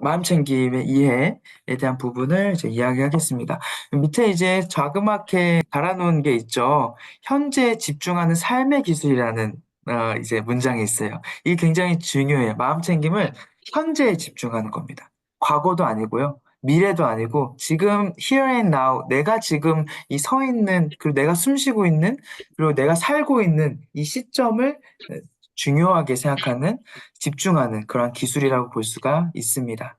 마음챙김의 이해에 대한 부분을 이제 이야기하겠습니다. 밑에 이제 자그맣게 달아놓은 게 있죠. 현재에 집중하는 삶의 기술이라는 이제 문장이 있어요. 이게 굉장히 중요해요. 마음챙김은 현재에 집중하는 겁니다. 과거도 아니고요. 미래도 아니고 지금 here and now 내가 지금 이 서 있는 그리고 내가 숨 쉬고 있는 그리고 내가 살고 있는 이 시점을 중요하게 생각하는 집중하는 그런 기술이라고 볼 수가 있습니다.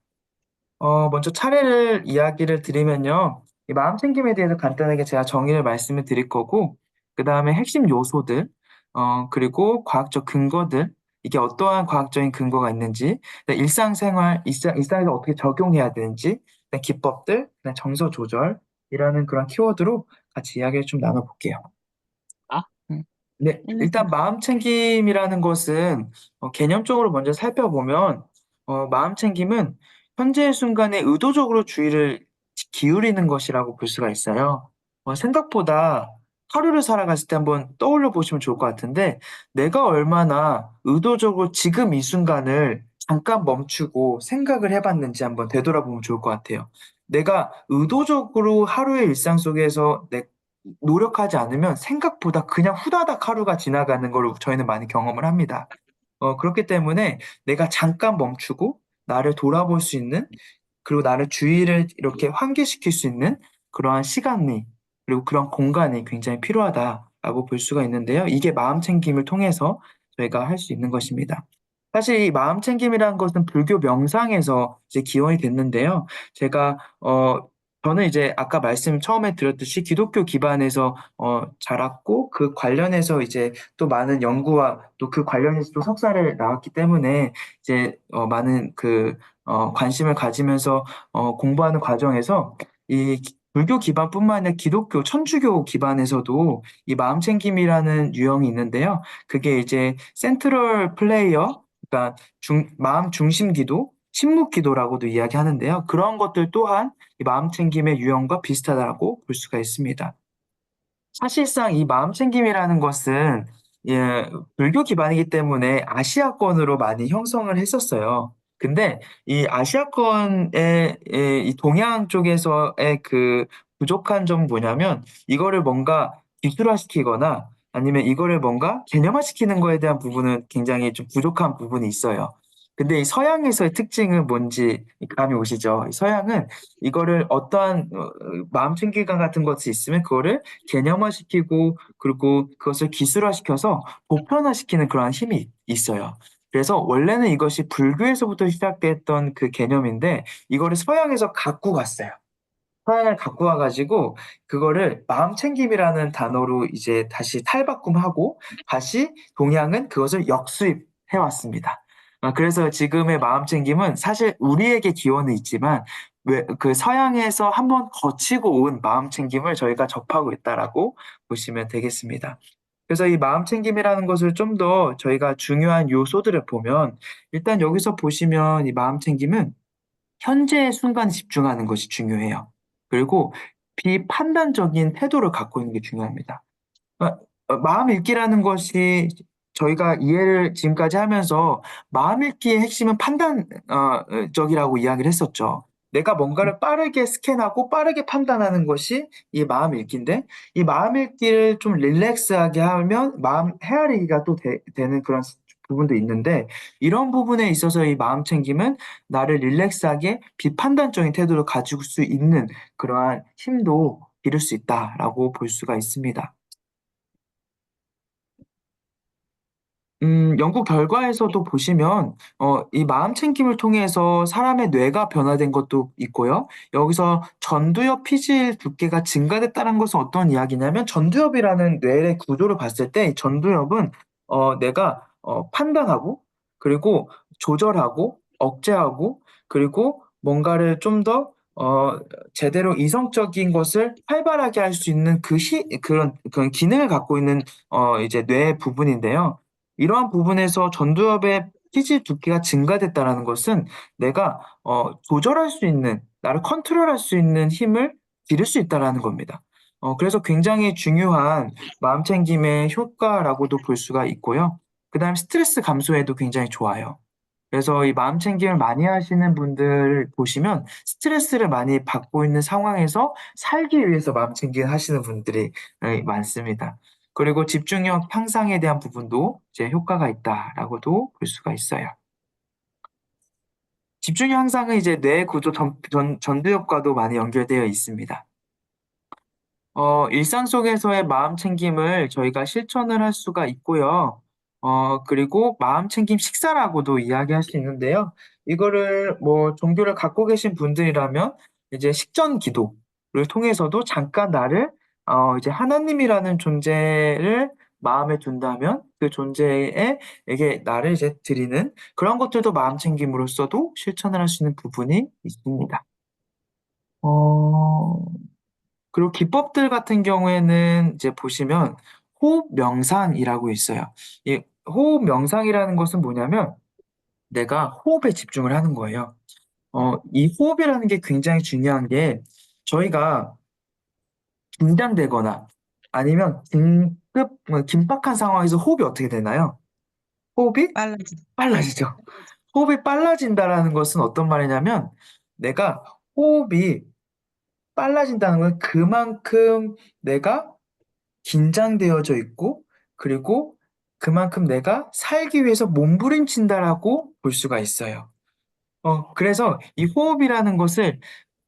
먼저 차례를 이야기를 드리면요. 이 마음챙김에 대해서 간단하게 제가 정의를 말씀을 드릴 거고, 그 다음에 핵심 요소들, 그리고 과학적 근거들, 이게 어떠한 과학적인 근거가 있는지, 그다음에 일상에서 어떻게 적용해야 되는지, 그다음에 기법들, 그다음에 정서 조절이라는 그런 키워드로 같이 이야기를 좀 나눠볼게요. 아, 음. 네. 음, 일단 마음챙김이라는 것은 개념적으로 먼저 살펴보면 마음챙김은 현재의 순간에 의도적으로 주의를 기울이는 것이라고 볼 수가 있어요. 생각보다 하루를 살아갔을 때 한번 떠올려 보시면 좋을 것 같은데 내가 얼마나 의도적으로 지금 이 순간을 잠깐 멈추고 생각을 해 봤는지 한번 되돌아보면 좋을 것 같아요. 내가 의도적으로 하루의 일상 속에서 노력하지 않으면 생각보다 그냥 후다닥 하루가 지나가는 걸 저희는 많이 경험을 합니다. 그렇기 때문에 내가 잠깐 멈추고 나를 돌아볼 수 있는 그리고 나를 주의를 이렇게 환기시킬 수 있는 그러한 시간이 그리고 그런 공간이 굉장히 필요하다라고 볼 수가 있는데요. 이게 마음챙김을 통해서 저희가 할 수 있는 것입니다. 사실 이 마음챙김이라는 것은 불교 명상에서 이제 기원이 됐는데요. 제가 저는 이제 아까 말씀 처음에 드렸듯이 기독교 기반에서 자랐고 그 관련해서 이제 또 많은 연구와 또 그 관련해서 또 석사를 나왔기 때문에 이제 많은 관심을 가지면서 공부하는 과정에서 이 불교 기반뿐만 아니라 기독교, 천주교 기반에서도 이 마음챙김이라는 유형이 있는데요. 그게 이제 센트럴 플레이어, 그러니까 마음 중심 기도, 침묵 기도라고도 이야기하는데요. 그런 것들 또한 이 마음챙김의 유형과 비슷하다고 볼 수가 있습니다. 사실상 이 마음챙김이라는 것은 불교 기반이기 때문에 아시아권으로 많이 형성을 했었어요. 근데 이 아시아권의 이 동양 쪽에서의 그 부족한 점은 뭐냐면 이거를 뭔가 기술화시키거나 아니면 이거를 뭔가 개념화시키는 거에 대한 부분은 굉장히 좀 부족한 부분이 있어요. 근데 이 서양에서의 특징은 뭔지 감이 오시죠? 서양은 이거를 어떠한 마음챙김감 같은 것이 있으면 그거를 개념화시키고 그리고 그것을 기술화시켜서 보편화시키는 그러한 힘이 있어요. 그래서 원래는 이것이 불교에서부터 시작됐던 그 개념인데 이거를 서양에서 갖고 갔어요. 서양을 갖고 와 가지고 그거를 마음챙김이라는 단어로 이제 다시 탈바꿈하고 다시 동양은 그것을 역수입해 왔습니다. 그래서 지금의 마음챙김은 사실 우리에게 기원은 있지만 왜 그 서양에서 한번 거치고 온 마음챙김을 저희가 접하고 있다라고 보시면 되겠습니다. 그래서 이 마음챙김이라는 것을 좀 더 저희가 중요한 요소들을 보면 일단 여기서 보시면 이 마음챙김은 현재의 순간에 집중하는 것이 중요해요. 그리고 비판단적인 태도를 갖고 있는 게 중요합니다. 어 마음 읽기라는 것이 저희가 이해를 지금까지 하면서 마음 읽기의 핵심은 판단 적이라고 이야기를 했었죠. 내가 뭔가를 빠르게 스캔하고 빠르게 판단하는 것이 이 마음 읽기인데 이 마음 읽기를 좀 릴렉스하게 하면 마음 헤아리기가 또 되는 그런 부분도 있는데 이런 부분에 있어서 이 마음 챙김은 나를 릴렉스하게 비판단적인 태도를 가질 수 있는 그러한 힘도 기를 수 있다라고 볼 수가 있습니다. 연구 결과에서도 보시면 이 마음챙김을 통해서 사람의 뇌가 변화된 것도 있고요. 여기서 전두엽 피질 두께가 증가됐다는 것은 어떤 이야기냐면 전두엽이라는 뇌의 구조를 봤을 때 전두엽은 내가 판단하고 그리고 조절하고 억제하고 그리고 뭔가를 좀 더 제대로 이성적인 것을 활발하게 할 수 있는 그런 기능을 갖고 있는 이제 뇌의 부분인데요. 이러한 부분에서 전두엽의 피질 두께가 증가됐다라는 것은 내가 조절할 수 있는 나를 컨트롤할 수 있는 힘을 기를 수 있다라는 겁니다. 그래서 굉장히 중요한 마음챙김의 효과라고도 볼 수가 있고요. 그다음에 스트레스 감소에도 굉장히 좋아요. 그래서 이 마음 챙김을 많이 하시는 분들 보시면 스트레스를 많이 받고 있는 상황에서 살기 위해서 마음 챙김을 하시는 분들이 많습니다. 그리고 집중력 향상에 대한 부분도 이제 효과가 있다라고도 볼 수가 있어요. 집중력 향상은 이제 뇌 구조 전두 효과도 많이 연결되어 있습니다. 일상 속에서의 마음 챙김을 저희가 실천을 할 수가 있고요. 그리고 마음 챙김 식사라고도 이야기할 수 있는데요. 이거를 뭐 종교를 갖고 계신 분들이라면 이제 식전 기도를 통해서도 잠깐 나를 이제 하나님이라는 존재를 마음에 둔다면 그 존재에게 나를 이제 드리는 그런 것들도 마음 챙김으로써도 실천을 할 수 있는 부분이 있습니다. 어 그리고 기법들 같은 경우에는 이제 보시면 호흡 명상이라고 있어요. 이 호흡 명상이라는 것은 뭐냐면 내가 호흡에 집중을 하는 거예요. 이 호흡이라는 게 굉장히 중요한 게 저희가 긴장되거나 아니면 긴박한 상황에서 호흡이 어떻게 되나요? 호흡이 빨라지. 빨라지죠. 호흡이 빨라진다라는 것은 어떤 말이냐면 내가 호흡이 빨라진다는 건 그만큼 내가 긴장되어져 있고 그리고 그만큼 내가 살기 위해서 몸부림친다라고 볼 수가 있어요. 그래서 이 호흡이라는 것을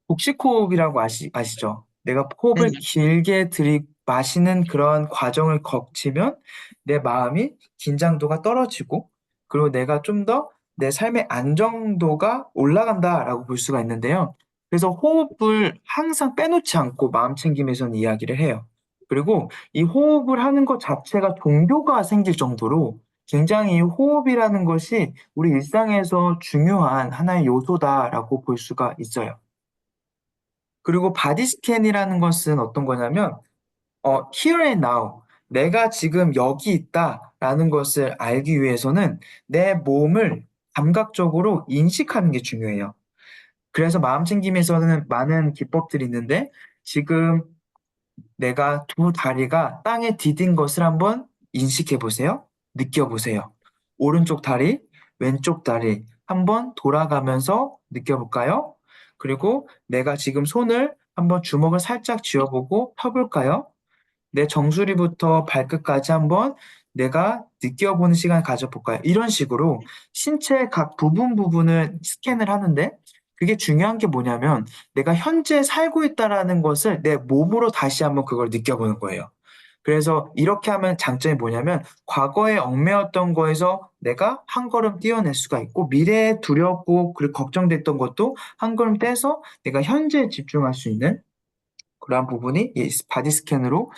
복식 호흡이라고 아시죠? 내가 호흡을 네네. 길게 들이마시는 그런 과정을 거치면 내 마음이 긴장도가 떨어지고 그리고 내가 좀 더 내 삶의 안정도가 올라간다라고 볼 수가 있는데요. 그래서 호흡을 항상 빼놓지 않고 마음 챙김에서는 이야기를 해요. 그리고 이 호흡을 하는 것 자체가 종교가 생길 정도로 굉장히 호흡이라는 것이 우리 일상에서 중요한 하나의 요소다라고 볼 수가 있어요. 그리고 바디 스캔이라는 것은 어떤 거냐면 here and now 내가 지금 여기 있다라는 것을 알기 위해서는 내 몸을 감각적으로 인식하는 게 중요해요. 그래서 마음 챙김에서는 많은 기법들이 있는데 지금 내가 두 다리가 땅에 디딘 것을 한번 인식해 보세요. 느껴 보세요. 오른쪽 다리, 왼쪽 다리 한번 돌아가면서 느껴 볼까요? 그리고 내가 지금 손을 한번 주먹을 살짝 쥐어 보고 펴 볼까요? 내 정수리부터 발끝까지 한번 내가 느껴보는 시간을 가져볼까요? 이런 식으로 신체 각 부분을 스캔을 하는데 그게 중요한 게 뭐냐면 내가 현재 살고 있다라는 것을 내 몸으로 다시 한번 그걸 느껴보는 거예요. 그래서 이렇게 하면 장점이 뭐냐면 과거에 얽매였던 거에서 내가 한 걸음 뛰어낼 수가 있고 미래에 두렵고 그리고 걱정됐던 것도 한 걸음 떼서 내가 현재에 집중할 수 있는 그러한 부분이 이 바디 스캔으로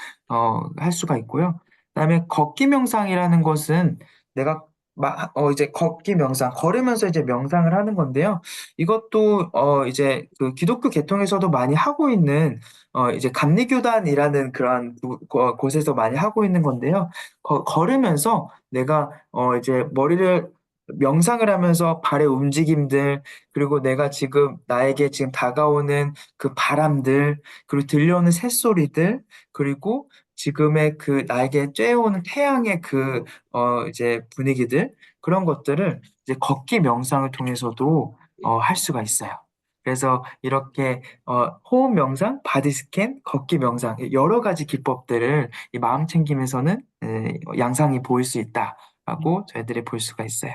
할 수가 있고요. 그다음에 걷기 명상이라는 것은 내가 이제 걷기 명상, 걸으면서 이제 명상을 하는 건데요. 이것도 이제 그 기독교 계통에서도 많이 하고 있는 이제 감리교단이라는 그런 곳에서 많이 하고 있는 건데요. 걸으면서 내가 이제 머리를 명상을 하면서 발의 움직임들 그리고 내가 지금 나에게 지금 다가오는 그 바람들 그리고 들려오는 새소리들, 그리고 지금의 그 나에게 쬐어오는 태양의 그, 이제 분위기들, 그런 것들을 이제 걷기 명상을 통해서도, 할 수가 있어요. 그래서 이렇게, 호흡 명상, 바디 스캔, 걷기 명상, 여러 가지 기법들을 이 마음 챙김에서는, 양상이 보일 수 있다라고 저희들이 볼 수가 있어요.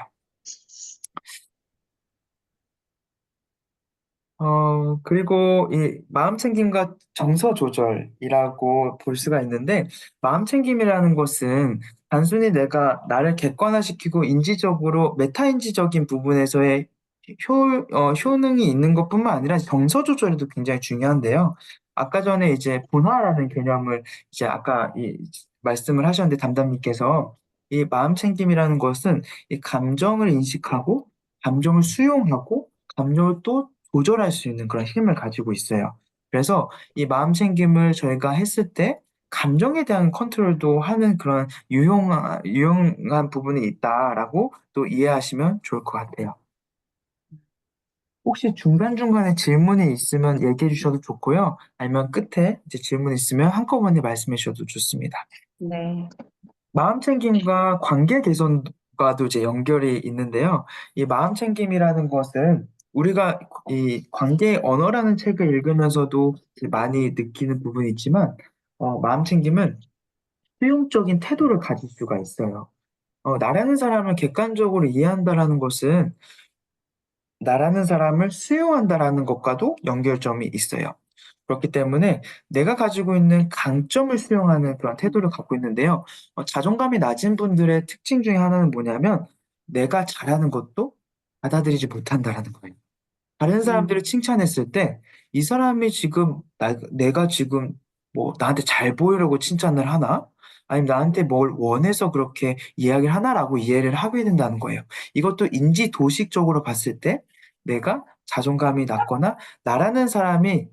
그리고 이 마음 챙김과 정서 조절이라고 볼 수가 있는데, 마음 챙김이라는 것은 단순히 내가 나를 객관화시키고 인지적으로 메타인지적인 부분에서의 효능이 있는 것뿐만 아니라 정서 조절에도 굉장히 중요한데요. 아까 전에 이제 분화라는 개념을 이제 아까 말씀을 하셨는데 담담님께서 이 마음 챙김이라는 것은 이 감정을 인식하고 감정을 수용하고 감정을 또 조절할 수 있는 그런 힘을 가지고 있어요. 그래서 이 마음 챙김을 저희가 했을 때 감정에 대한 컨트롤도 하는 그런 유용한 부분이 있다라고 또 이해하시면 좋을 것 같아요. 혹시 중간중간에 질문이 있으면 얘기해 주셔도 좋고요. 아니면 끝에 이제 질문 있으면 한꺼번에 말씀해 주셔도 좋습니다. 네. 마음 챙김과 관계 개선과 과도 이제 연결이 있는데요. 이 마음챙김이라는 것은 우리가 이 관계의 언어라는 책을 읽으면서도 이제 많이 느끼는 부분이 있지만 마음챙김은 수용적인 태도를 가질 수가 있어요. 나라는 사람을 객관적으로 이해한다라는 것은 나라는 사람을 수용한다라는 것과도 연결점이 있어요. 그렇기 때문에 내가 가지고 있는 강점을 수용하는 그런 태도를 갖고 있는데요. 자존감이 낮은 분들의 특징 중에 하나는 뭐냐면 내가 잘하는 것도 받아들이지 못한다라는 거예요. 다른 사람들을 음. 칭찬했을 때 이 사람이 지금 내가 지금 뭐 나한테 잘 보이려고 칭찬을 하나? 아니면 나한테 뭘 원해서 그렇게 이야기를 하나라고 이해를 하게 된다는 거예요. 이것도 인지 도식적으로 봤을 때 내가 자존감이 낮거나 나라는 사람이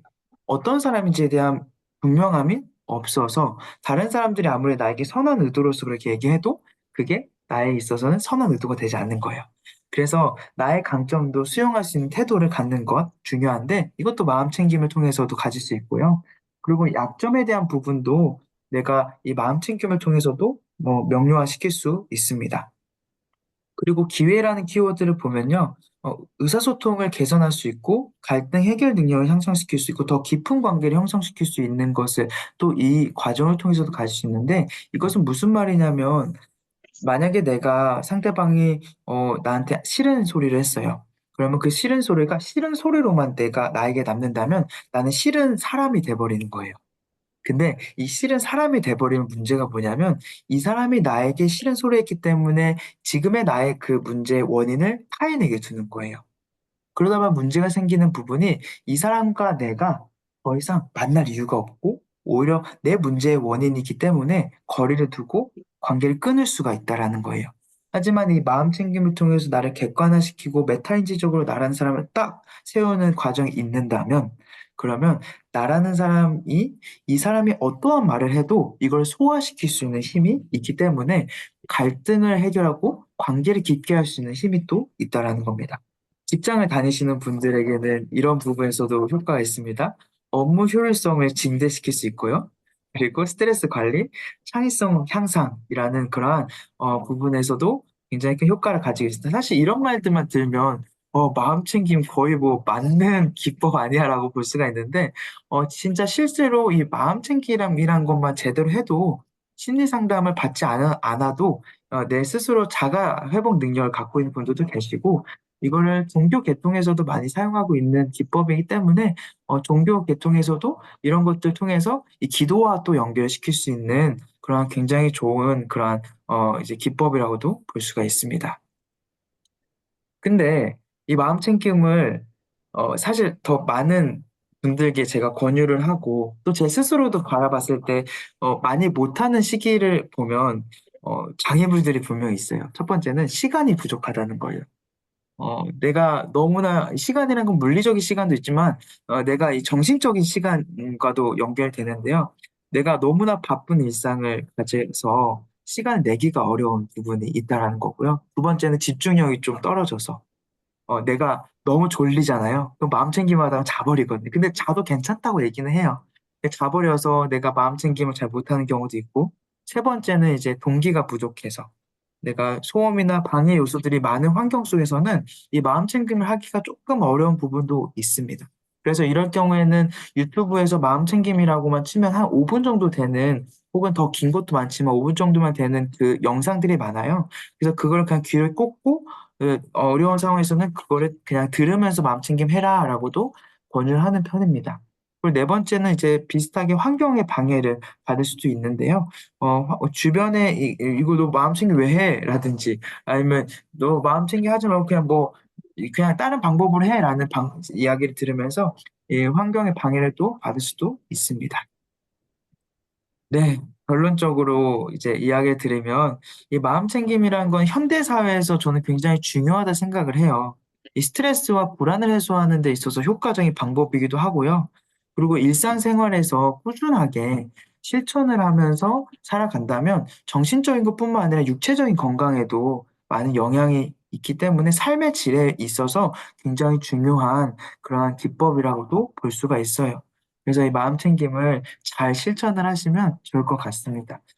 어떤 사람인지에 대한 분명함이 없어서 다른 사람들이 아무리 나에게 선한 의도로서 그렇게 얘기해도 그게 나에 있어서는 선한 의도가 되지 않는 거예요. 그래서 나의 강점도 수용할 수 있는 태도를 갖는 것 중요한데 이것도 마음 챙김을 통해서도 가질 수 있고요. 그리고 약점에 대한 부분도 내가 이 마음 챙김을 통해서도 명료화시킬 수 있습니다. 그리고 기회라는 키워드를 보면요. 의사소통을 개선할 수 있고 갈등 해결 능력을 향상시킬 수 있고 더 깊은 관계를 형성시킬 수 있는 것을 또 이 과정을 통해서도 가질 수 있는데 이것은 무슨 말이냐면 만약에 내가 상대방이 나한테 싫은 소리를 했어요. 그러면 그 싫은 소리가 싫은 소리로만 내가 나에게 남는다면 나는 싫은 사람이 돼 버리는 거예요. 근데 이 싫은 사람이 돼 버리면 문제가 뭐냐면 이 사람이 나에게 싫은 소리를 했기 때문에 지금의 나의 그 문제의 원인을 타인에게 두는 거예요. 그러다 보면 문제가 생기는 부분이 이 사람과 내가 더 이상 만날 이유가 없고 오히려 내 문제의 원인이기 때문에 거리를 두고 관계를 끊을 수가 있다라는 거예요. 하지만 이 마음 챙김을 통해서 나를 객관화시키고 메타인지적으로 나라는 사람을 딱 세우는 과정이 있는다면 그러면 나라는 사람이 이 사람이 어떠한 말을 해도 이걸 소화시킬 수 있는 힘이 있기 때문에 갈등을 해결하고 관계를 깊게 할 수 있는 힘이 또 있다라는 겁니다. 직장을 다니시는 분들에게는 이런 부분에서도 효과가 있습니다. 업무 효율성을 증대시킬 수 있고요. 그리고 스트레스 관리, 창의성 향상이라는 그러한 부분에서도 굉장히 큰 효과를 가지고 있습니다. 사실 이런 말들만 들으면 마음 챙김 거의 뭐 맞는 기법 아니야라고 볼 수가 있는데 진짜 실제로 이 마음 챙김이란 것만 제대로 해도 심리 상담을 받지 않아도 내 스스로 자가 회복 능력을 갖고 있는 분들도 계시고 이거를 종교 계통에서도 많이 사용하고 있는 기법이기 때문에 종교 계통에서도 이런 것들 통해서 이 기도와 또 연결시킬 수 있는 그러한 굉장히 좋은 그러한 이제 기법이라고도 볼 수가 있습니다. 근데 이 마음 챙김을 사실 더 많은 분들께 제가 권유를 하고 또 제 스스로도 바라봤을 때 많이 못하는 시기를 보면 장애물들이 분명히 있어요. 첫 번째는 시간이 부족하다는 거예요. 내가 너무나 시간이라는 건 물리적인 시간도 있지만 내가 이 정신적인 시간과도 연결되는데요. 내가 너무나 바쁜 일상을 가져서 시간을 내기가 어려운 부분이 있다라는 거고요. 두 번째는 집중력이 좀 떨어져서 내가 너무 졸리잖아요. 그럼 마음 챙김을 하다가 자버리거든요. 근데 자도 괜찮다고 얘기는 해요. 근데 자버려서 내가 마음 챙김을 잘 못하는 경우도 있고 세 번째는 이제 동기가 부족해서 내가 소음이나 방해 요소들이 많은 환경 속에서는 이 마음 챙김을 하기가 쪼끔 어려운 부분도 있습니다. 그래서 이럴 경우에는 유튜브에서 마음 챙김이라고만 치면 한 5분 정도 되는 혹은 더 긴 것도 많지만 5분 정도만 되는 그 영상들이 많아요. 그래서 그걸 그냥 귀를 꽂고 어려운 상황에서는 그거를 그냥 들으면서 "마음 챙김 해라."라고도 권유를 하는 편입니다. 그리고 네 번째는 이제 비슷하게 환경의 방해를 받을 수도 있는데요. 주변에 "이거 너 마음 챙김 왜 해?" 라든지 아니면 "너 마음 챙김 하지 말고 그냥 뭐 그냥 다른 방법으로 해."라는 이야기를 들으면서 이 환경의 방해를 또 받을 수도 있습니다. 네. 결론적으로 이제 이야기를 드리면 이 마음 챙김이라는 건 현대 사회에서 저는 굉장히 중요하다 생각을 해요. 이 스트레스와 불안을 해소하는 데 있어서 효과적인 방법이기도 하고요. 그리고 일상생활에서 꾸준하게 실천을 하면서 살아간다면 정신적인 것뿐만 아니라 육체적인 건강에도 많은 영향이 있기 때문에 삶의 질에 있어서 굉장히 중요한 그러한 기법이라고도 볼 수가 있어요. 그래서 이 마음 챙김을 잘 실천을 하시면 좋을 것 같습니다.